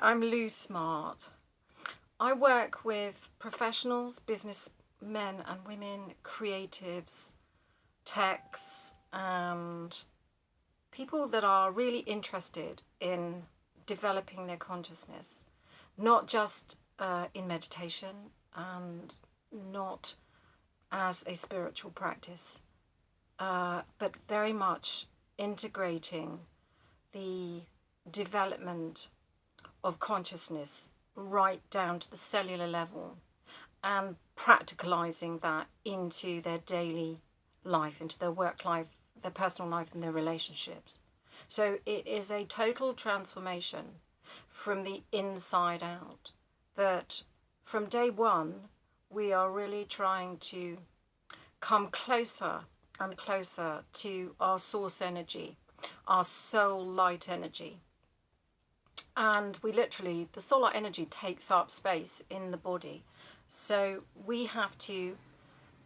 I'm Louise Smart. I work with professionals, businessmen and women, creatives, techs, and people that are really interested in developing their consciousness, not just in meditation and not as a spiritual practice, but very much integrating the development of consciousness right down to the cellular level and practicalizing that into their daily life, into their work life, their personal life and their relationships. So it is a total transformation from the inside out, that from day one we are really trying to come closer and closer to our source energy, our soul light energy. And we literally, the solar energy takes up space in the body. So we have to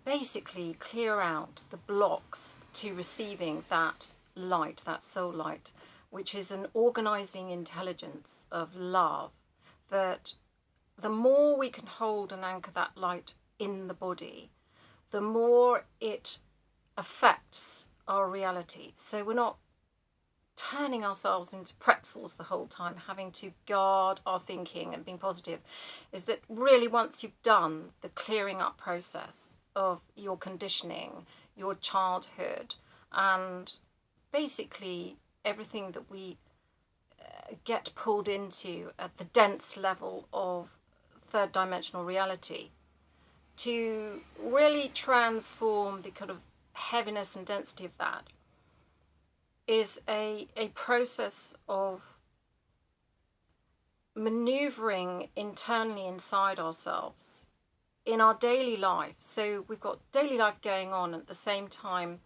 basically clear out the blocks to receiving that light, that soul light, which is an organizing intelligence of love, that the more we can hold and anchor that light in the body, the more it affects our reality. So we're not turning ourselves into pretzels the whole time, having to guard our thinking and being positive. Is that really once you've done the clearing up process of your conditioning, your childhood, and basically everything that we get pulled into at the dense level of third dimensional reality, to really transform the kind of heaviness and density of that, is a process of maneuvering internally inside ourselves in our daily life. So we've got daily life going on at the same time.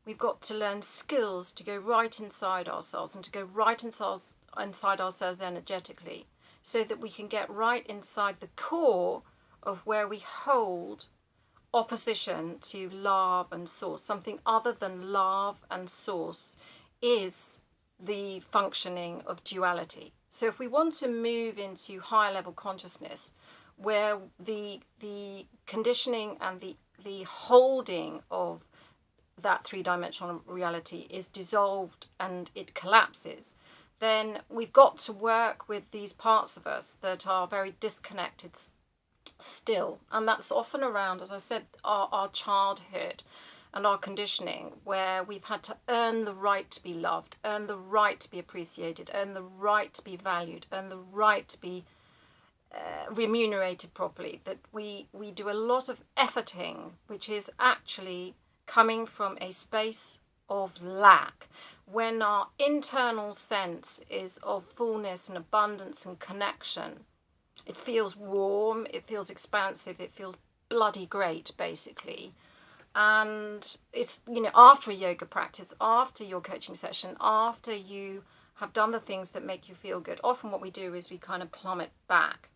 We've got to learn skills to go right inside ourselves and to go right inside ourselves energetically, so that we can get right inside the core of where we hold opposition to love and source. Something other than love and source is the functioning of duality. So if we want to move into higher level consciousness, where the conditioning and the holding of that three-dimensional reality is dissolved and it collapses, then we've got to work with these parts of us that are very disconnected still. And that's often around, as I said, our childhood and our conditioning, where we've had to earn the right to be loved, earn the right to be appreciated, earn the right to be valued, earn the right to be remunerated properly. That we do a lot of efforting, which is actually coming from a space of lack, when our internal sense is of fullness and abundance and connection. It feels warm, it feels expansive, it feels bloody great, basically. And it's, after a yoga practice, after your coaching session, after you have done the things that make you feel good, often what we do is we kind of plummet back.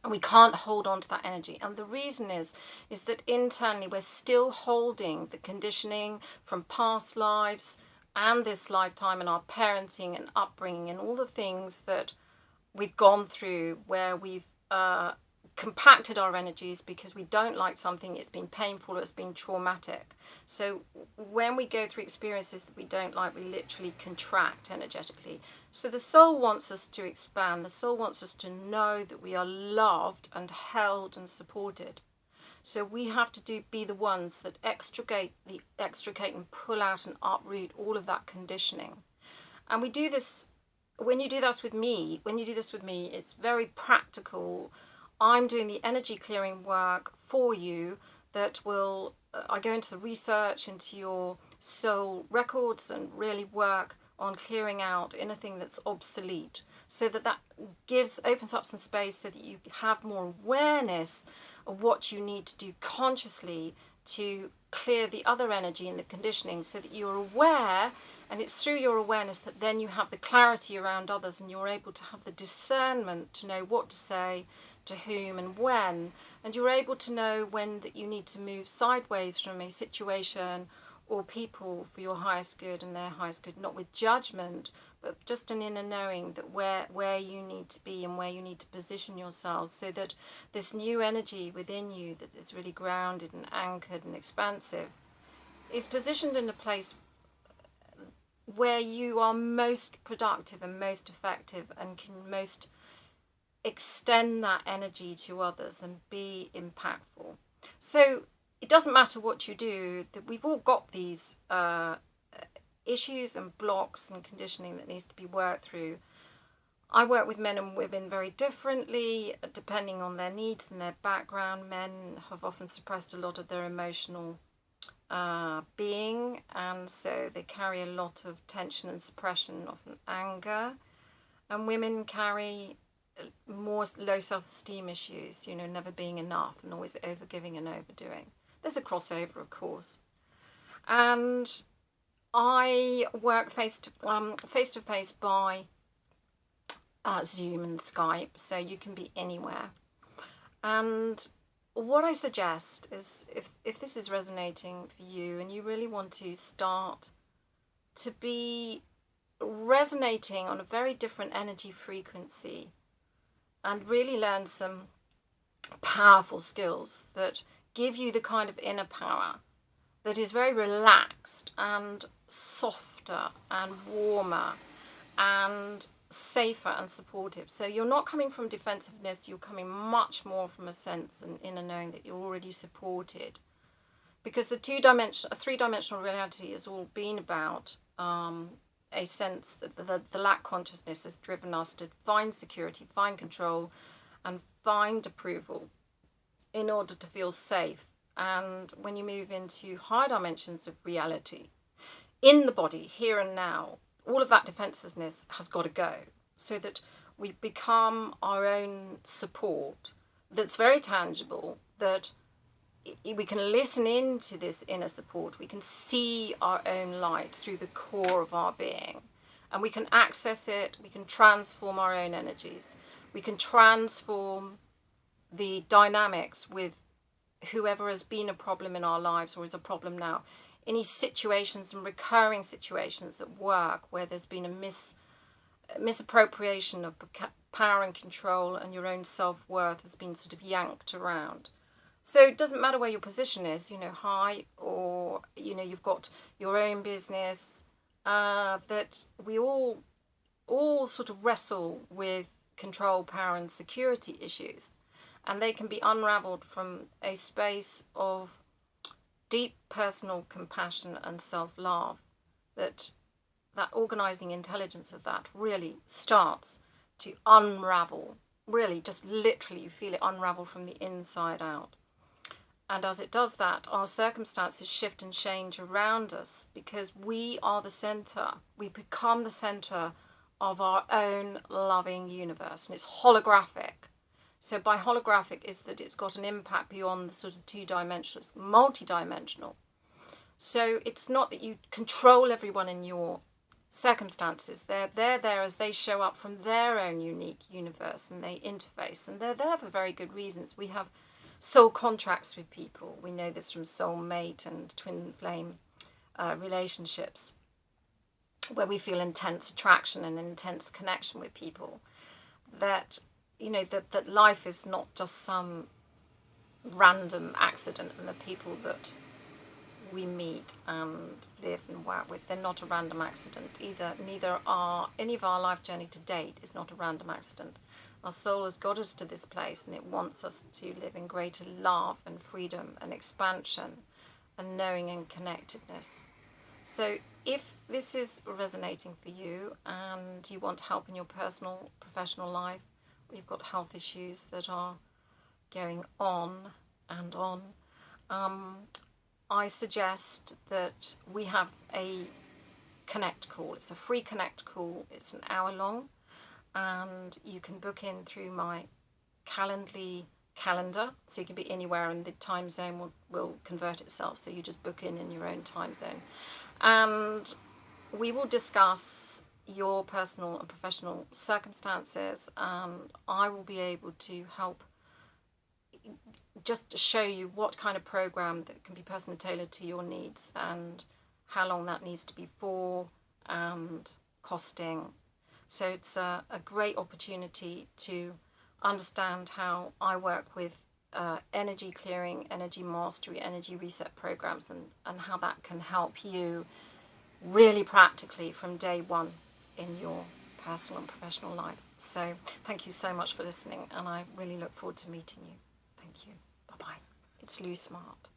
And we can't hold on to that energy. And the reason is that internally we're still holding the conditioning from past lives and this lifetime and our parenting and upbringing and all the things that we've gone through, where we've compacted our energies because we don't like something, it's been painful, it's been traumatic. So when we go through experiences that we don't like, we literally contract energetically. So the soul wants us to expand. The soul wants us to know that we are loved and held and supported. So we have to be the ones that extricate and pull out and uproot all of that conditioning. And we do this. When you do this with me, it's very practical. I'm doing the energy clearing work for you that will, I go into the research, into your soul records and really work on clearing out anything that's obsolete, so that opens up some space so that you have more awareness of what you need to do consciously to clear the other energy and the conditioning, so that you're aware. And it's through your awareness that then you have the clarity around others, and you're able to have the discernment to know what to say, to whom and when. And you're able to know when that you need to move sideways from a situation or people for your highest good and their highest good, not with judgment, but just an inner knowing that where you need to be and where you need to position yourselves, so that this new energy within you that is really grounded and anchored and expansive is positioned in a place where you are most productive and most effective and can most extend that energy to others and be impactful. So it doesn't matter what you do, that we've all got these issues and blocks and conditioning that needs to be worked through. I work with men and women very differently depending on their needs and their background. Men have often suppressed a lot of their emotional being, and so they carry a lot of tension and suppression, often anger. And women carry more low self-esteem issues, never being enough and always overgiving and overdoing. There's a crossover, of course. And I work face to face by Zoom and Skype, so you can be anywhere. And what I suggest is, if this is resonating for you and you really want to start to be resonating on a very different energy frequency and really learn some powerful skills that give you the kind of inner power that is very relaxed and softer and warmer and safer and supportive. So you're not coming from defensiveness, you're coming much more from a sense and inner knowing that you're already supported. Because the three-dimensional reality has all been about a sense that the lack consciousness has driven us to find security, find control, and find approval in order to feel safe. And when you move into higher dimensions of reality, in the body, here and now, all of that defensiveness has got to go, so that we become our own support that's very tangible, that we can listen into this inner support, we can see our own light through the core of our being, and we can access it, we can transform our own energies, we can transform the dynamics with whoever has been a problem in our lives or is a problem now. Any situations and recurring situations at work where there's been a misappropriation of power and control, and your own self-worth has been sort of yanked around. So it doesn't matter where your position is, high or, you've got your own business, that we all sort of wrestle with control, power and security issues. And they can be unraveled from a space of deep personal compassion and self-love, that organizing intelligence of that really starts to unravel, really just literally you feel it unravel from the inside out. And as it does that, our circumstances shift and change around us, because we are the center. We become the center of our own loving universe, and it's holographic. So by holographic is that it's got an impact beyond the sort of two-dimensional, it's multi-dimensional. So it's not that you control everyone in your circumstances. They're there as they show up from their own unique universe, and they interface, and they're there for very good reasons. We have soul contracts with people. We know this from soulmate and twin flame relationships, where we feel intense attraction and intense connection with people. That that life is not just some random accident, and the people that we meet and live and work with, they're not a random accident either. Neither are any of our life journey to date is not a random accident. Our soul has got us to this place, and it wants us to live in greater love and freedom and expansion and knowing and connectedness. So if this is resonating for you and you want help in your personal, professional life, you've got health issues that are going on and on, I suggest that we have a connect call. It's a free connect call. It's an hour long, and you can book in through my Calendly calendar, so you can be anywhere, and the time zone will convert itself, so you just book in your own time zone, and we will discuss your personal and professional circumstances, and I will be able to help just show you what kind of program that can be personally tailored to your needs, and how long that needs to be for, and costing, So it's a great opportunity to understand how I work with energy clearing, energy mastery, energy reset programs, and how that can help you really practically from day one in your personal and professional life. So thank you so much for listening, and I really look forward to meeting you. Thank you. Bye-bye. It's Louise Smart.